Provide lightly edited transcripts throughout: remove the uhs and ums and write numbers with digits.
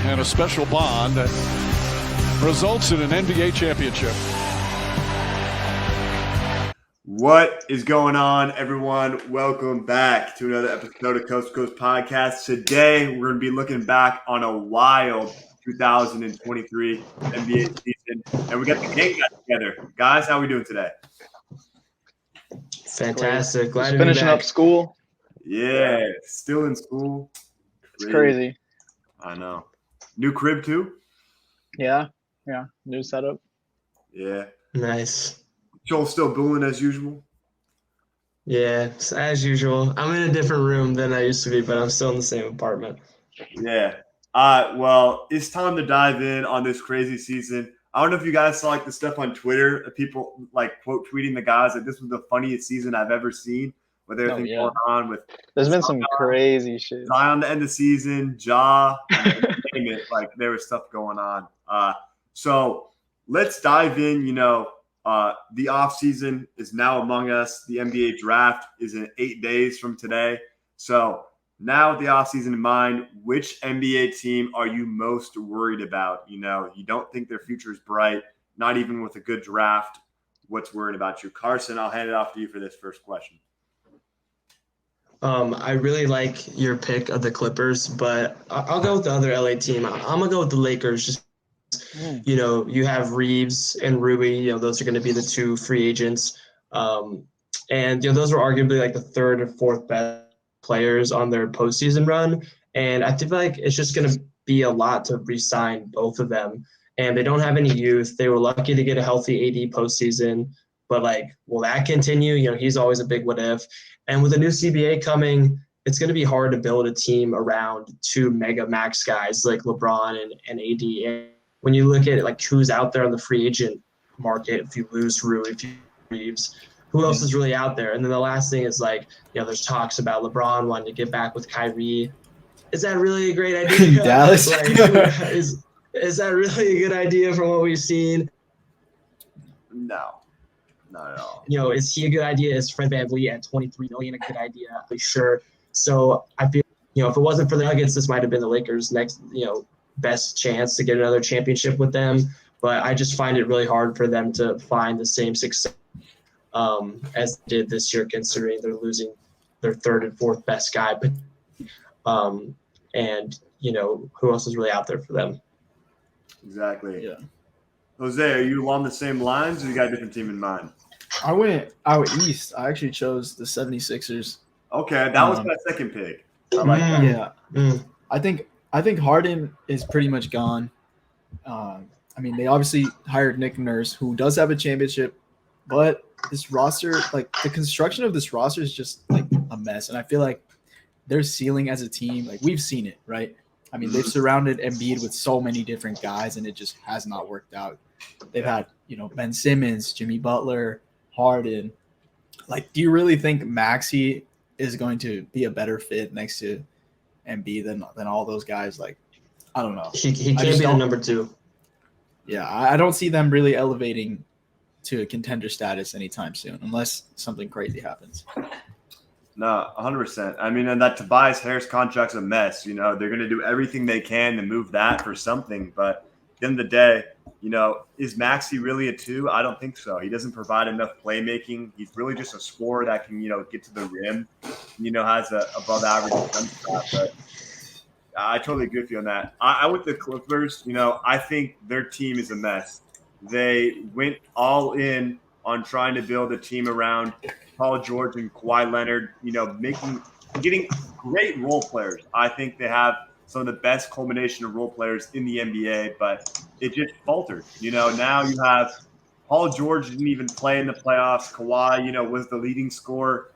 and a special bond that results in an NBA championship. What is going on, everyone? Welcome back to another episode of Coast to Coast Podcast. Today, we're going to be looking back on a wild 2023 NBA season, and we got the gang back together. Guys, how are we doing today? Fantastic. Glad to be finishing back. up school. Yeah, still in school. It's crazy. I know. New crib, too? Yeah. New setup. Yeah. Nice. Joel still booing as usual? Yeah, as usual. I'm in a different room than I used to be, but I'm still in the same apartment. Yeah. Well, it's time to dive in on this crazy season. I don't know if you guys saw the stuff on Twitter of people quote tweeting the guys this was the funniest season I've ever seen with everything going on with. There's been some crazy shit. Zion the end of the season, Ja, name it. There was stuff going on. So let's dive in. The offseason is now among us. The NBA draft is in 8 days from today. So now with the offseason in mind, which NBA team are you most worried about? You don't think their future is bright, not even with a good draft. What's worried about you? Carson, I'll hand it off to you for this first question. I really like your pick of the Clippers, but I'll go with the other LA team. I'm going to go with the Lakers. Just you have Reeves and Rui, those are going to be the two free agents. And those were arguably the third and fourth best players on their postseason run. And I feel like it's just going to be a lot to re-sign both of them. And they don't have any youth. They were lucky to get a healthy AD postseason. But will that continue? He's always a big what if. And with a new CBA coming, it's going to be hard to build a team around two mega max guys like LeBron and AD. And when you look at who's out there on the free agent market, if you lose Rui, if you Reeves, who else is really out there? And then the last thing is there's talks about LeBron wanting to get back with Kyrie. Is that really a great idea? Dallas? Is that really a good idea from what we've seen? No, not at all. Is he a good idea? Is Fred VanVleet at $23 million a good idea? I'm sure. So I feel, if it wasn't for the Nuggets, this might have been the Lakers' next, best chance to get another championship with them. But I just find it really hard for them to find the same success as they did this year, considering they're losing their third and fourth best guy. But who else is really out there for them? Exactly. Yeah. Jose, are you along the same lines, or you got a different team in mind? I went out east. I actually chose the 76ers. Okay, that was my second pick. I like that. Yeah. Mm. I think Harden is pretty much gone. They obviously hired Nick Nurse, who does have a championship, but this roster, the construction of this roster is just a mess. And I feel like their ceiling as a team, we've seen it, right? They've surrounded Embiid with so many different guys, and it just has not worked out. They've had, Ben Simmons, Jimmy Butler, Harden. Do you really think Maxey is going to be a better fit next to Embiid than all those guys? I don't know. He can't be the number two. Yeah, I don't see them really elevating to a contender status anytime soon, unless something crazy happens. No, 100%. And that Tobias Harris contract's a mess. They're going to do everything they can to move that for something. But at the end of the day, is Maxey really a two? I don't think so. He doesn't provide enough playmaking. He's really just a scorer that can, get to the rim. Has a above average jump shot. But I totally agree with you on that. I with the Clippers, I think their team is a mess. They went all in on trying to build a team around Paul George and Kawhi Leonard, getting great role players. I think they have some of the best culmination of role players in the NBA, but it just faltered. Now you have Paul George didn't even play in the playoffs. Kawhi, was the leading scorer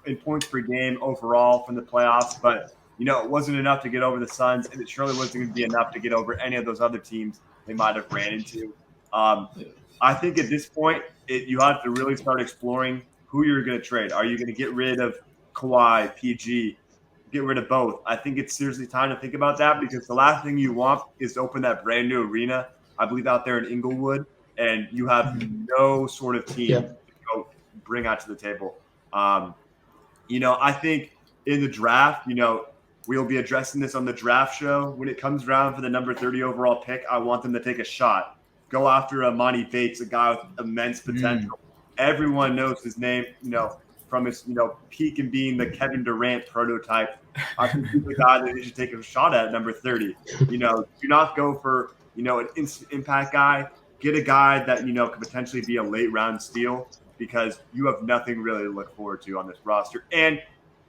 in points per game overall from the playoffs, but it wasn't enough to get over the Suns, and it surely wasn't going to be enough to get over any of those other teams they might have ran into. I think at this point, you have to really start exploring who you're going to trade. Are you going to get rid of Kawhi, PG, get rid of both? I think it's seriously time to think about that, because the last thing you want is to open that brand new arena, I believe out there in Inglewood, and you have no sort of team to go bring out to the table. I think in the draft, We'll be addressing this on the draft show. When it comes around for the number 30 overall pick, I want them to take a shot. Go after Monty Bates, a guy with immense potential. Everyone knows his name, from his, peak and being the Kevin Durant prototype. I think he's the guy that they should take a shot at number 30. Do not go for, an instant impact guy. Get a guy that, could potentially be a late round steal, because you have nothing really to look forward to on this roster. And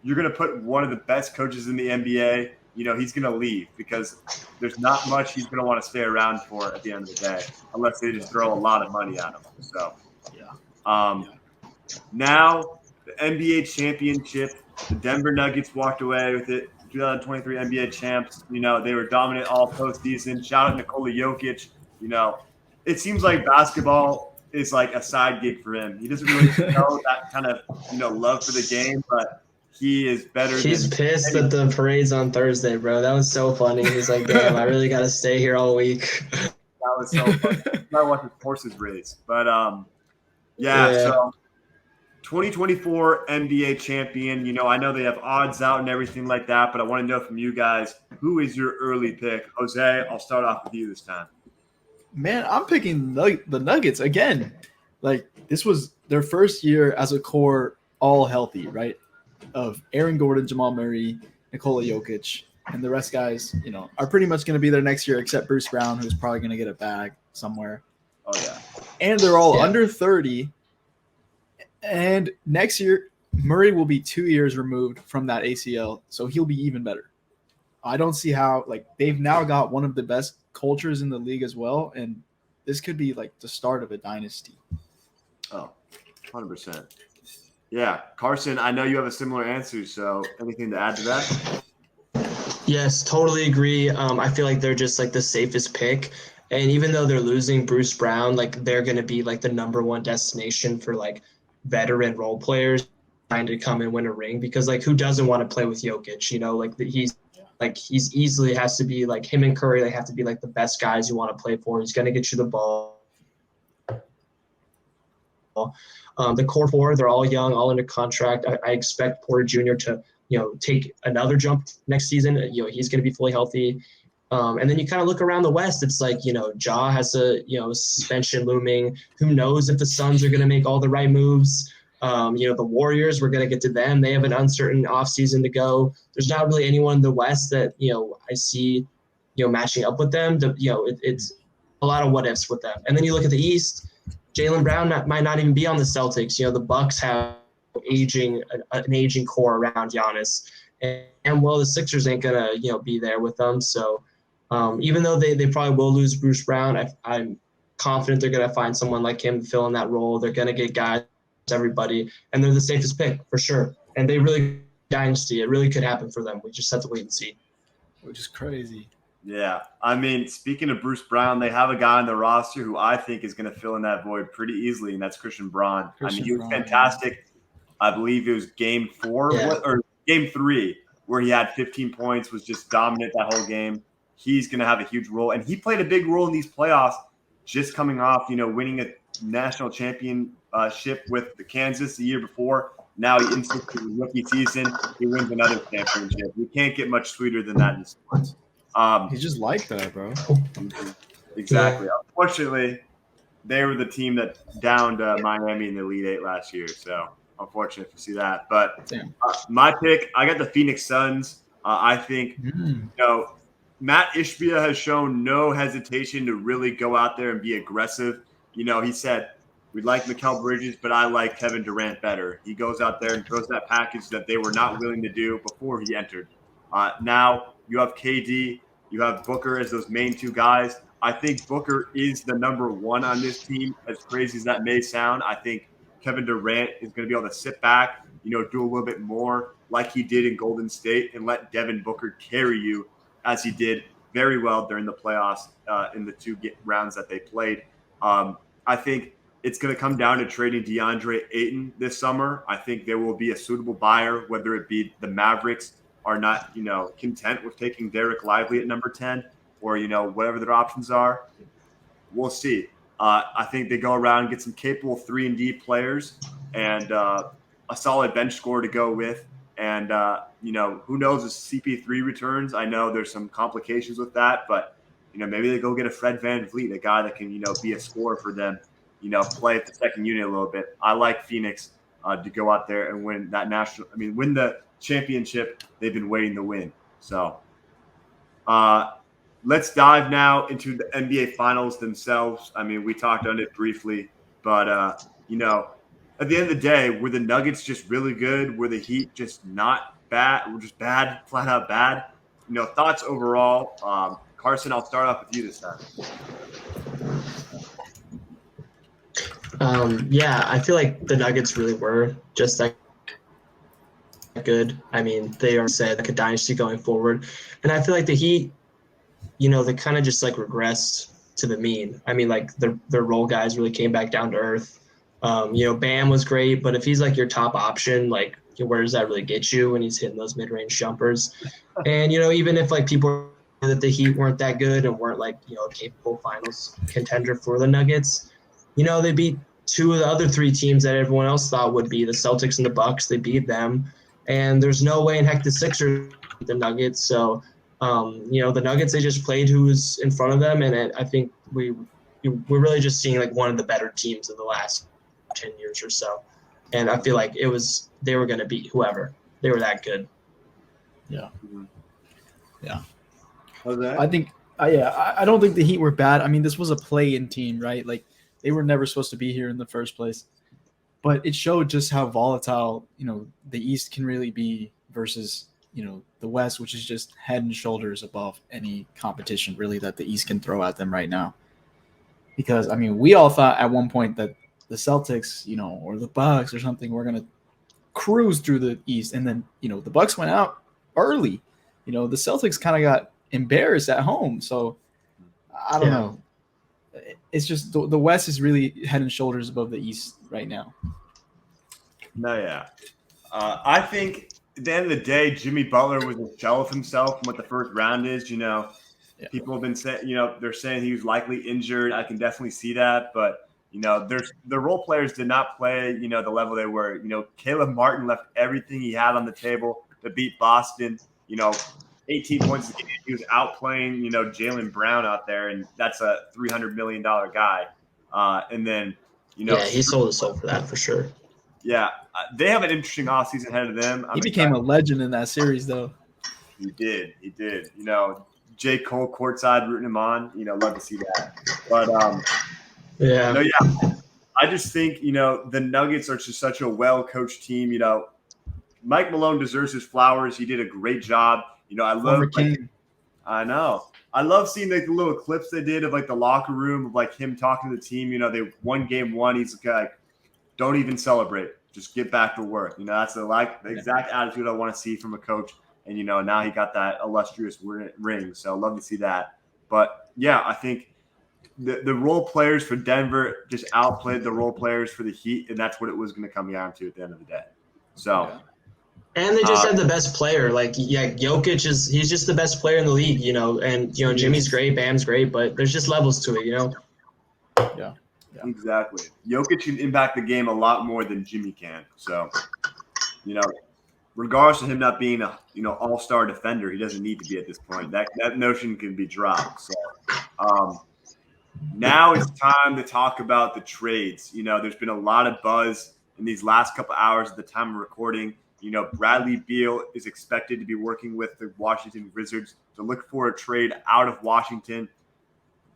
you're going to put one of the best coaches in the NBA, he's going to leave, because there's not much he's going to want to stay around for at the end of the day, unless they just throw a lot of money at him. So, now the NBA championship, the Denver Nuggets walked away with it. 2023 NBA champs. They were dominant all postseason. Shout out Nikola Jokic. It seems like basketball is like a side gig for him. He doesn't really know that kind of, love for the game, but he is better. He's pissed at the parades on Thursday, bro. That was so funny. He's like, damn, I really got to stay here all week. That was so funny. I watched his horses race. But, so 2024 NBA champion. I know they have odds out and everything like that, but I want to know from you guys, who is your early pick? Jose, I'll start off with you this time. Man, I'm picking the Nuggets again. Like, this was their first year as a core, all healthy, right? Of Aaron Gordon, Jamal Murray, Nikola Jokic, and the rest guys, are pretty much going to be there next year, except Bruce Brown, who's probably going to get a bag somewhere. Oh, yeah. And they're all under 30. And next year, Murray will be 2 years removed from that ACL, so he'll be even better. I don't see how, they've now got one of the best cultures in the league as well, and this could be the start of a dynasty. Oh, 100%. Yeah, Carson, I know you have a similar answer, so anything to add to that? Yes, totally agree. I feel like they're just the safest pick. And even though they're losing Bruce Brown, they're going to be the number one destination for veteran role players trying to come and win a ring, because who doesn't want to play with Jokic? He's easily has to be him and Curry. They have to be the best guys you want to play for. He's going to get you the ball. The core four, they're all young, all under contract. I expect Porter Jr. to, take another jump next season. He's going to be fully healthy. And then you kind of look around the West. It's Ja has a, suspension looming. Who knows if the Suns are going to make all the right moves? The Warriors, we're going to get to them. They have an uncertain offseason to go. There's not really anyone in the West that, I see, matching up with them. It's a lot of what ifs with them. And then you look at the East, Jaylen Brown might not even be on the Celtics. The Bucks have an aging core around Giannis. And the Sixers ain't going to, be there with them. So even though they probably will lose Bruce Brown, I'm confident they're going to find someone like him to fill in that role. They're going to get guys, everybody, and they're the safest pick for sure. And they really dynasty. It really could happen for them. We just have to wait and see. Which is crazy. Yeah. I mean, speaking of Bruce Brown, they have a guy on the roster who I think is going to fill in that void pretty easily, and that's Christian Braun. He was fantastic. I believe it was game 4 or game 3 where he had 15 points, was just dominant that whole game. He's going to have a huge role. And he played a big role in these playoffs, just coming off, winning a national championship with the Kansas the year before. Now he insists his rookie season, he wins another championship. You can't get much sweeter than that in sports. He's just like that, bro. Exactly. Yeah. Unfortunately, they were the team that downed Miami in the Elite Eight last year. So unfortunate to see that. But my pick, I got the Phoenix Suns. I think, Matt Ishbia has shown no hesitation to really go out there and be aggressive. He said, we like Mikal Bridges, but I like Kevin Durant better. He goes out there and throws that package that they were not willing to do before he entered. Now you have KD, you have Booker as those main two guys. I think Booker is the number one on this team, as crazy as that may sound. I think Kevin Durant is going to be able to sit back, do a little bit more like he did in Golden State and let Devin Booker carry you as he did very well during the playoffs in the 2 rounds that they played. I think it's going to come down to trading DeAndre Ayton this summer. I think there will be a suitable buyer, whether it be the Mavericks are not, content with taking Derek Lively at number 10 or, whatever their options are. We'll see. I think they go around and get some capable 3-and-D players and a solid bench score to go with. And who knows if CP3 returns? I know there's some complications with that, but maybe they go get a Fred VanVleet, a guy that can be a scorer for them, play at the second unit a little bit. I like Phoenix to go out there and win that win the championship they've been waiting to win. So let's dive now into the NBA Finals themselves. I mean, we talked on it briefly, but at the end of the day, were the Nuggets just really good? Were the Heat just not bad? Were just bad, flat out bad? Thoughts overall. Carson, I'll start off with you this time. Yeah, I feel like the Nuggets really were just that good. I mean, they are said like a dynasty going forward. And I feel like the Heat, they kind of just like regressed to the mean. I mean, like their role guys really came back down to earth. Bam was great, but if he's like your top option, like where does that really get you when he's hitting those mid-range jumpers? And, even if like people that the Heat weren't that good and weren't like, a capable finals contender for the Nuggets, they beat two of the other three teams that everyone else thought would be the Celtics and the Bucks. They beat them. And there's no way in heck the Sixers beat the Nuggets. So, the Nuggets, they just played who was in front of them. And I think we're really just seeing like one of the better teams of the last 10 years or so. And I feel like they were going to beat whoever. They were that good. Yeah. Yeah. Jose? I think, I don't think the Heat were bad. I mean, this was a play-in team, right? Like, they were never supposed to be here in the first place. But it showed just how volatile, the East can really be versus, the West, which is just head and shoulders above any competition, really, that the East can throw at them right now. Because, I mean, we all thought at one point that the Celtics, or the Bucks or something, were going to cruise through the East. And then, the Bucks went out early. The Celtics kind of got embarrassed at home. So I don't know. It's just the West is really head and shoulders above the East right now. No, yeah. I think at the end of the day, Jimmy Butler was a shell of himself from what the first round is. People have been saying, they're saying he was likely injured. I can definitely see that. But, the role players did not play, the level they were. Caleb Martin left everything he had on the table to beat Boston. 18 points a game. He was outplaying, Jaylen Brown out there, and that's a $300 million guy. And then, yeah, he sold his soul for that for sure. Yeah, they have an interesting offseason ahead of them. He became a legend in that series, though. He did. J. Cole courtside rooting him on. Love to see that. But I just think the Nuggets are just such a well-coached team. Mike Malone deserves his flowers. He did a great job. I love. I know. I love seeing like the little clips they did of like the locker room of like him talking to the team. They won game one. He's like, don't even celebrate. Just get back to work. That's the exact attitude I want to see from a coach. And now he got that illustrious ring. So I love to see that. But yeah, I think the role players for Denver just outplayed the role players for the Heat, and that's what it was going to come down to at the end of the day. So. Yeah. And they just had the best player. Like, Jokic he's just the best player in the league, and, Jimmy's great, Bam's great, but there's just levels to it, Yeah. Exactly. Jokic can impact the game a lot more than Jimmy can. So, regardless of him not being a, all-star defender, he doesn't need to be at this point. That notion can be dropped. So, now it's time to talk about the trades. There's been a lot of buzz in these last couple hours at the time of recording. Bradley Beal is expected to be working with the Washington Wizards to look for a trade out of Washington.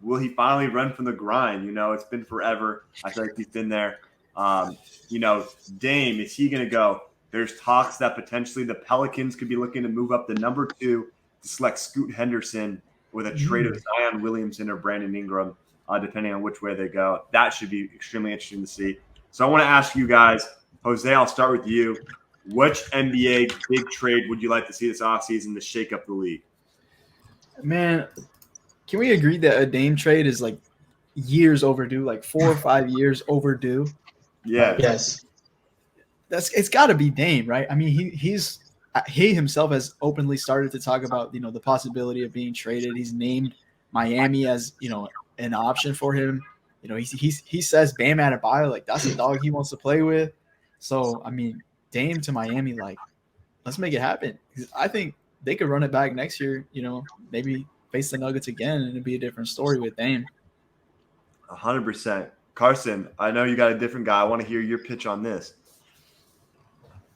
Will he finally run from the grind? It's been forever. I feel like he's been there. Dame, is he going to go? There's talks that potentially the Pelicans could be looking to move up to number 2 to select Scoot Henderson with a trade of Zion Williamson or Brandon Ingram, depending on which way they go. That should be extremely interesting to see. So I want to ask you guys, Jose, I'll start with you. Which NBA big trade would you like to see this offseason to shake up the league? Man, can we agree that a Dame trade is like years overdue, like 4 or 5 years overdue? Yeah. Yes. It's got to be Dame, right? I mean, he himself has openly started to talk about, the possibility of being traded. He's named Miami as, an option for him. He says Bam Adebayo, like that's the dog he wants to play with. So, I mean, Dame to Miami, like let's make it happen. 'Cause I think they could run it back next year. Maybe face the Nuggets again, and it'd be a different story with Dame. 100%. Carson, I know you got a different guy. I want to hear your pitch on this.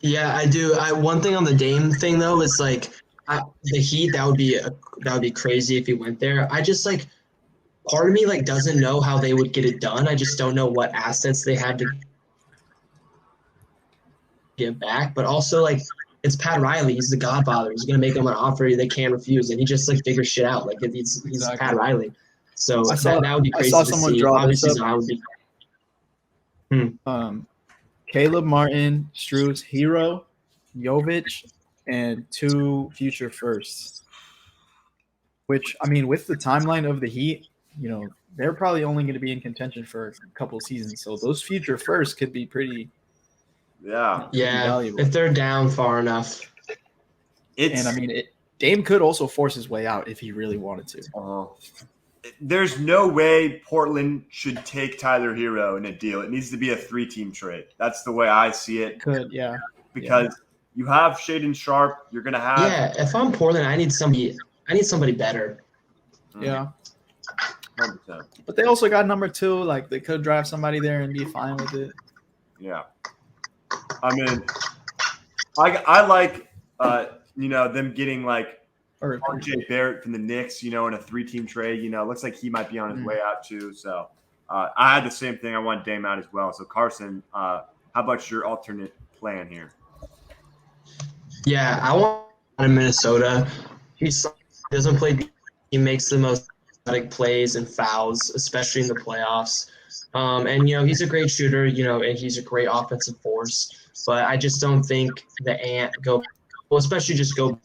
Yeah, I do. One thing on the Dame thing though is like the Heat. That would be crazy if he went there. I just like part of me like doesn't know how they would get it done. I just don't know what assets they had to give back. But also like it's Pat Riley. He's the Godfather. He's gonna make them an offer they can't refuse, and he just like figures shit out. Like he's Exactly. Pat Riley. So I that would be crazy saw to someone see. draw this Obviously, up. Zion would be. Caleb Martin, Struz, Hero, Jovic, and 2 future firsts. Which, I mean, with the timeline of the Heat, they're probably only going to be in contention for a couple of seasons. So those future firsts could be pretty Yeah. Yeah, valuable. if they're down far enough. It's And, I mean, Dame could also force his way out if he really wanted to. there's no way Portland should take Tyler Hero in a deal. It needs to be a 3-team trade. That's the way I see it. Could, yeah. Because you have Shaden Sharp, you're gonna have Yeah, if I'm Portland, I need somebody better. Yeah. 100%. But they also got number 2. Like, they could draft somebody there and be fine with it. Yeah. I mean, I like them getting like Or RJ Barrett from the Knicks, in a 3-team trade. Looks like he might be on his way out too. So I had the same thing. I want Dame out as well. So Carson, how about your alternate plan here? Yeah, I want him in Minnesota. He doesn't play. He makes the most athletic plays and fouls, especially in the playoffs. And he's a great shooter. And he's a great offensive force. But I just don't think the Ant especially just go.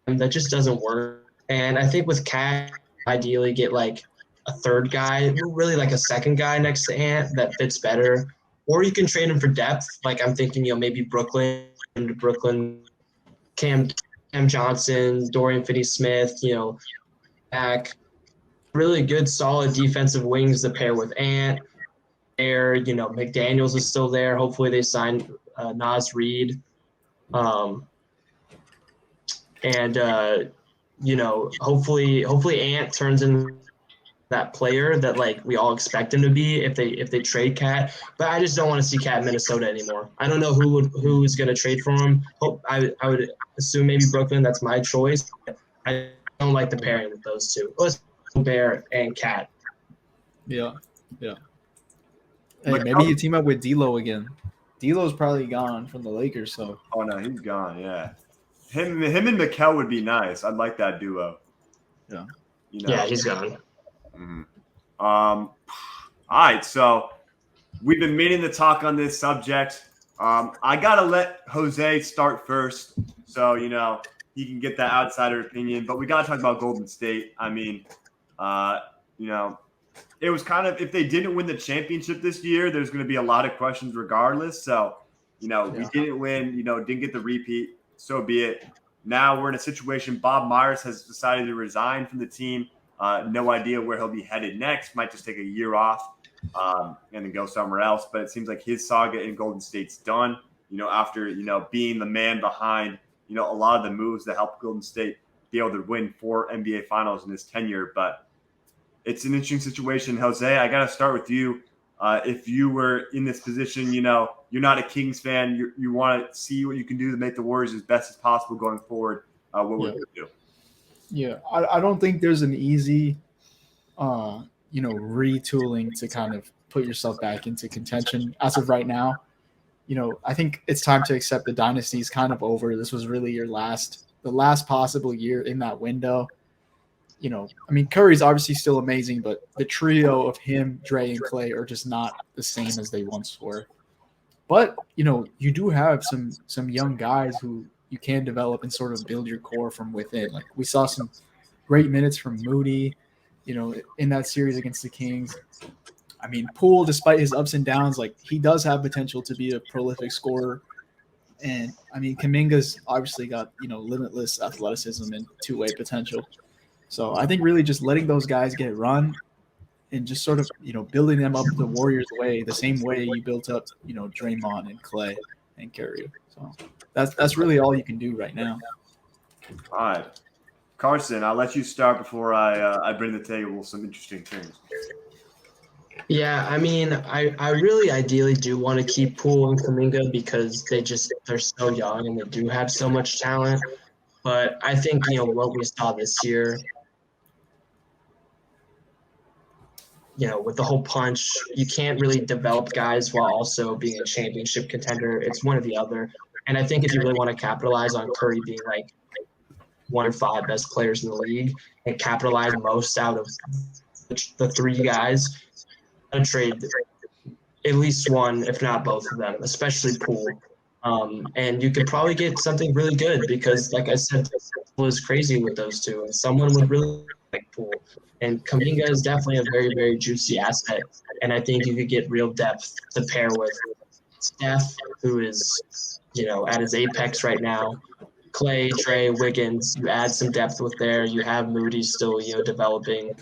That just doesn't work. And I think with Cat, ideally get like a third guy, really like a second guy next to Ant that fits better. Or you can trade him for depth. Like I'm thinking, maybe Brooklyn, Cam Johnson, Dorian Finney-Smith, back. Really good, solid defensive wings to pair with Ant. There, McDaniels is still there. Hopefully they sign Naz Reid. Hopefully Ant turns in that player that like we all expect him to be if they trade Cat. But I just don't want to see Cat in Minnesota anymore. I don't know who is going to trade for him. I would assume maybe Brooklyn. That's my choice. I don't like the pairing with those two. Bear and Cat. Yeah. Hey, maybe you team up with D'Lo again. D'Lo's probably gone from the Lakers, so. Oh no, he's gone. Yeah, him and Mikal would be nice. I'd like that duo. Yeah. Yeah, he's gone. Mm-hmm. All right, so we've been meaning to talk on this subject. I gotta let Jose start first, so he can get that outsider opinion. But we gotta talk about Golden State. I mean, it was kind of, if they didn't win the championship this year, there's going to be a lot of questions regardless. So, we didn't win, didn't get the repeat. So be it. Now we're in a situation. Bob Myers has decided to resign from the team. No idea where he'll be headed next. Might just take a year off and then go somewhere else. But it seems like his saga in Golden State's done, after, being the man behind, a lot of the moves that helped Golden State be able to win 4 NBA finals in his tenure. But it's an interesting situation. Jose, I got to start with you. If you were in this position, you're not a Kings fan. You want to see what you can do to make the Warriors as best as possible going forward. What would you do? Yeah, I don't think there's an easy, retooling to kind of put yourself back into contention as of right now. I think it's time to accept the dynasty is kind of over. This was really the last possible year in that window. Curry's obviously still amazing, but the trio of him, Dre, and Clay are just not the same as they once were. But, you do have some young guys who you can develop and sort of build your core from within. Like we saw some great minutes from Moody, in that series against the Kings. Poole, despite his ups and downs, like he does have potential to be a prolific scorer. And Kuminga's obviously got, limitless athleticism and two-way potential. So I think really just letting those guys get run and just sort of, building them up the Warriors way, the same way you built up, Draymond and Clay and Curry. So that's really all you can do right now. All right. Carson, I'll let you start before I bring to the table some interesting things. Yeah, I mean, I really ideally do want to keep Poole and Kuminga because they're so young and they do have so much talent. But I think, what we saw this year, with the whole punch, you can't really develop guys while also being a championship contender. It's one or the other. And I think if you really want to capitalize on Curry being like one of 5 best players in the league and capitalize most out of the 3 guys, I'd trade at least one, if not both of them, especially Poole. And you could probably get something really good because, like I said, Poole is crazy with those 2, and someone would really like Poole. And Kuminga is definitely a very, very juicy asset, and I think you could get real depth to pair with Steph, who is, at his apex right now. Clay, Trey, Wiggins, you add some depth with there. You have Moody still, developing,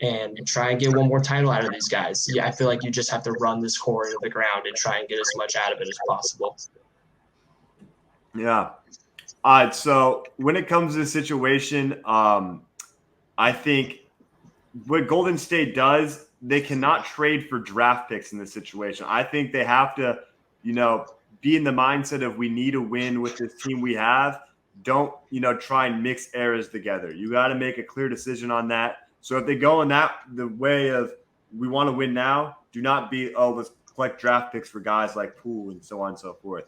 and try and get one more title out of these guys. Yeah, I feel like you just have to run this core into the ground and try and get as much out of it as possible. Yeah. All right. So when it comes to the situation, I think what Golden State does, they cannot trade for draft picks in this situation. I think they have to, be in the mindset of we need to win with this team we have. Don't, try and mix eras together. You got to make a clear decision on that. So if they go in the way of we want to win now, do not be, let's collect draft picks for guys like Poole and so on and so forth.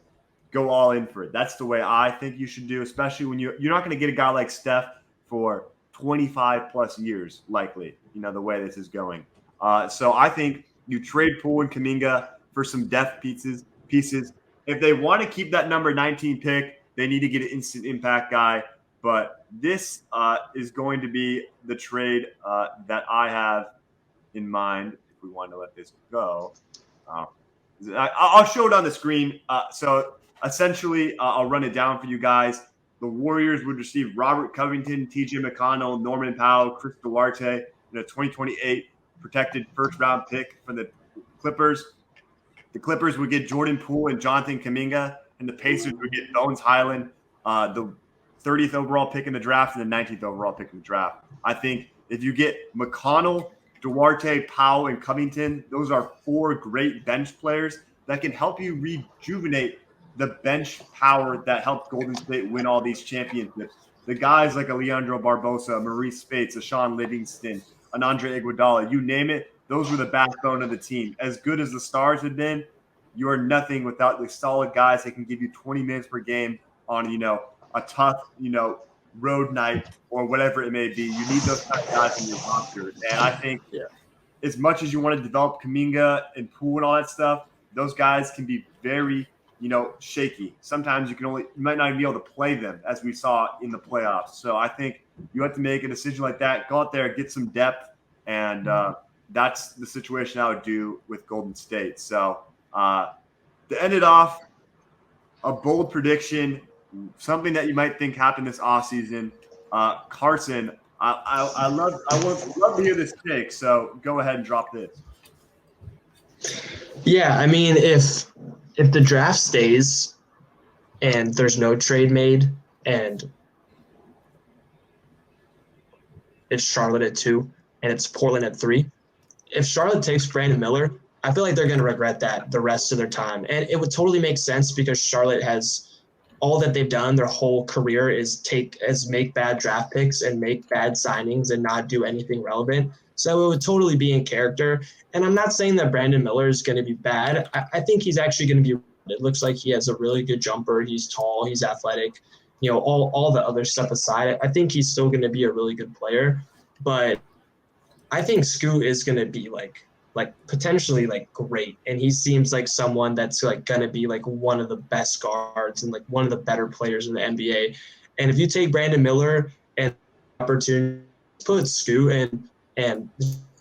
Go all in for it. That's the way I think you should do, especially when you're not going to get a guy like Steph for 25 plus years, likely, the way this is going. So I think you trade Poole and Kuminga for some depth pieces. If they want to keep that number 19 pick, they need to get an instant impact guy. But this is going to be the trade that I have in mind if we want to let this go. I'll show it on the screen. So essentially, I'll run it down for you guys. The Warriors would receive Robert Covington, TJ McConnell, Norman Powell, Chris Duarte, and a 2028 protected first-round pick from the Clippers. The Clippers would get Jordan Poole and Jonathan Kuminga, and the Pacers would get Bones Highland, the 30th overall pick in the draft and the 19th overall pick in the draft. I think if you get McConnell, Duarte, Powell, and Covington, those are 4 great bench players that can help you rejuvenate the bench power that helped Golden State win all these championships. The guys like Leandro Barbosa, Maurice Spates, Ashawn Livingston, Anandre Iguodala, you name it, those were the backbone of the team. As good as the stars have been, you are nothing without the solid guys that can give you 20 minutes per game on, a tough, road night or whatever it may be. You need those kind of guys in your roster. And I think as much as you want to develop Kuminga and Poole and all that stuff, those guys can be very, shaky. Sometimes you might not even be able to play them as we saw in the playoffs. So I think you have to make a decision like that, go out there, get some depth. And that's the situation I would do with Golden State. So to end it off, a bold prediction, something that you might think happened this offseason. Carson, I would love to hear this take. So go ahead and drop this. Yeah, I mean, if the draft stays and there's no trade made and it's Charlotte at 2 and it's Portland at 3, if Charlotte takes Brandon Miller, I feel like they're going to regret that the rest of their time. And it would totally make sense because Charlotte has all that they've done their whole career is make bad draft picks and make bad signings and not do anything relevant. So it would totally be in character. And I'm not saying that Brandon Miller is going to be bad. I think he's actually going to be – it looks like he has a really good jumper. He's tall. He's athletic. All the other stuff aside, I think he's still going to be a really good player. But I think Scoot is going to be like potentially like great. And he seems like someone that's like going to be like one of the best guards and like one of the better players in the NBA. And if you take Brandon Miller and opportunity to put Scoot and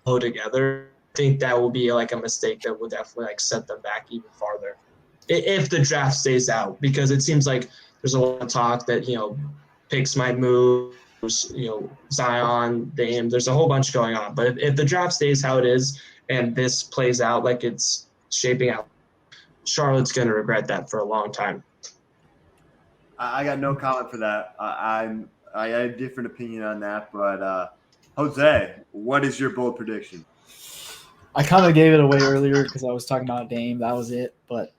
go together, I think that will be like a mistake that will definitely like set them back even farther if the draft stays out, because it seems like there's a lot of talk that, picks might move, Zion, Dame, there's a whole bunch going on. But if the draft stays how it is and this plays out like it's shaping out, Charlotte's going to regret that for a long time. I got no comment for that. I had a different opinion on that, but Jose, what is your bold prediction? I kind of gave it away earlier because I was talking about Dame. That was it. But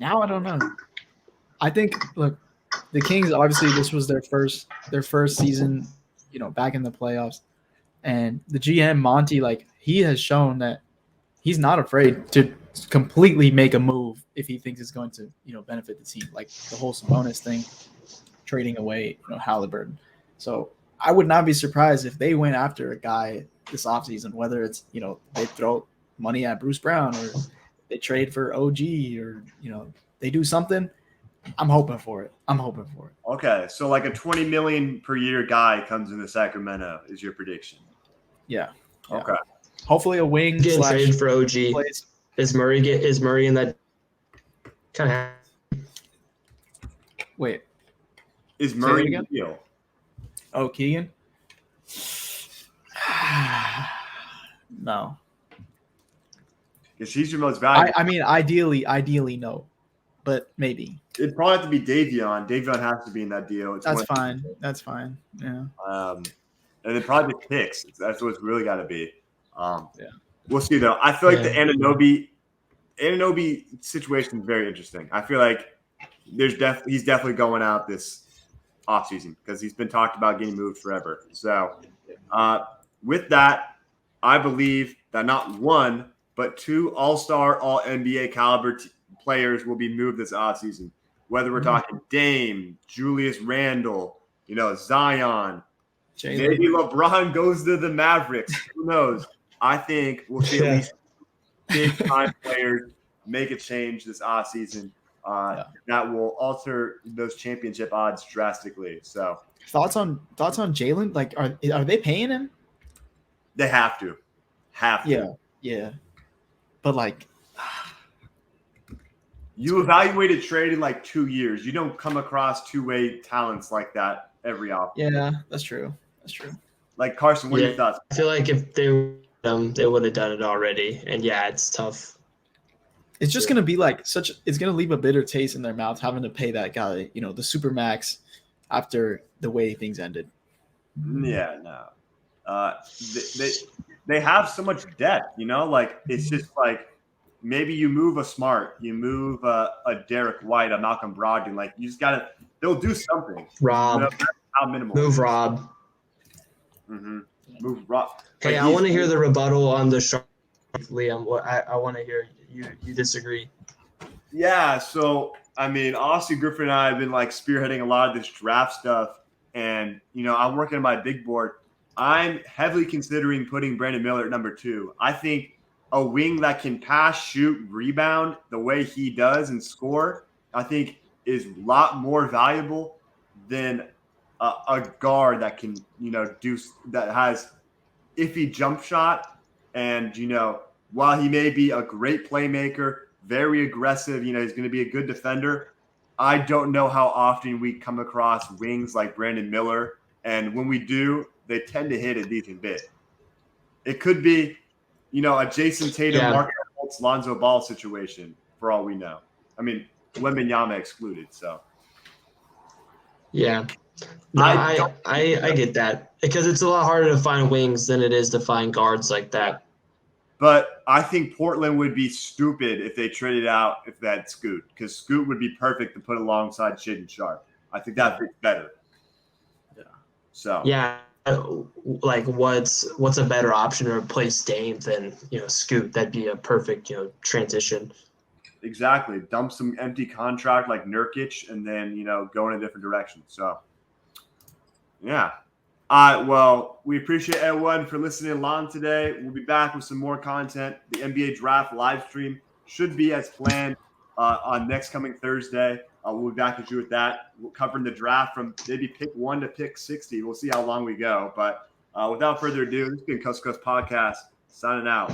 now I don't know. I think look, the Kings obviously this was their first season, back in the playoffs, and the GM Monty, like, he has shown that he's not afraid to completely make a move if he thinks it's going to benefit the team, like the whole Sabonis thing, trading away Halliburton. So I would not be surprised if they went after a guy this offseason, whether it's they throw money at Bruce Brown or they trade for OG or they do something. I'm hoping for it. Okay, so like a $20 million per year guy comes into Sacramento is your prediction. Yeah. Okay. Hopefully a wing Getting slash traded for OG. plays. Is Murray in that kind of? Wait. Is Say Murray it the again? deal? Oh, Keegan? No. Because he's your most valuable. I mean, ideally, no. But maybe. It'd probably have to be Davion. Davion has to be in that deal. It's That's one- fine. That's fine. Yeah. And then probably the picks. That's what it's really got to be. Yeah. We'll see, though. I feel like Yeah. the Anunoby situation is very interesting. I feel like he's definitely going out this offseason because he's been talked about getting moved forever. So with that, I believe that not one, but two all-star, all-NBA caliber players will be moved this offseason. Whether we're talking Dame, Julius Randle, Zion, Jalen. maybe LeBron goes to the Mavericks. Who knows? I think we'll see at least big-time players make a change this offseason that will alter those championship odds drastically. So Thoughts on Jalen? Like, are they paying him? they have to. Yeah. But like, You evaluate a trade in like 2 years. You don't come across two-way talents like that every off. yeah, that's true. Like Carson, what are your thoughts? I feel like if they would have done it already. And yeah, it's tough. It's just gonna be like it's gonna leave a bitter taste in their mouth having to pay that guy, the supermax after the way things ended. Yeah, no. They have so much depth, like it's just like maybe you move a Smart, you move a Derek White, a Malcolm Brogdon, like you just gotta. They'll do something. Rob, That's how minimal. move Rob. Mm-hmm. Move Rob. Hey, Like, I he's- want to hear the rebuttal on the Charlotte, Liam. I want to hear you disagree. Yeah, so I mean, Austin Griffin and I have been like spearheading a lot of this draft stuff, and I'm working on my big board. I'm heavily considering putting Brandon Miller at number 2. I think a wing that can pass, shoot, rebound the way he does and score, I think is a lot more valuable than a guard that can, do that has iffy jump shot. And, while he may be a great playmaker, very aggressive, he's going to be a good defender. I don't know how often we come across wings like Brandon Miller. And when we do, they tend to hit a decent bit. It could be, a Jason Tatum, Mark Fultz, Lonzo Ball situation for all we know. I mean, Wembanyama excluded, so. Yeah. No, I get that because it's a lot harder to find wings than it is to find guards like that. But I think Portland would be stupid if they traded out if they had Scoot, because Scoot would be perfect to put alongside Shaedon Sharp. I think that fits better. Yeah. So Yeah, like what's a better option to replace Dame than Scoot? That'd be a perfect transition. exactly, dump some empty contract like Nurkic, and then go in a different direction. So yeah. Well, we appreciate everyone for listening along today. We'll be back with some more content. The NBA Draft live stream should be as planned on next coming Thursday. We'll be back with you with that. We're covering the draft from maybe pick 1 to pick 60. We'll see how long we go. But without further ado, this has been Coast to Coast Podcast. Signing out.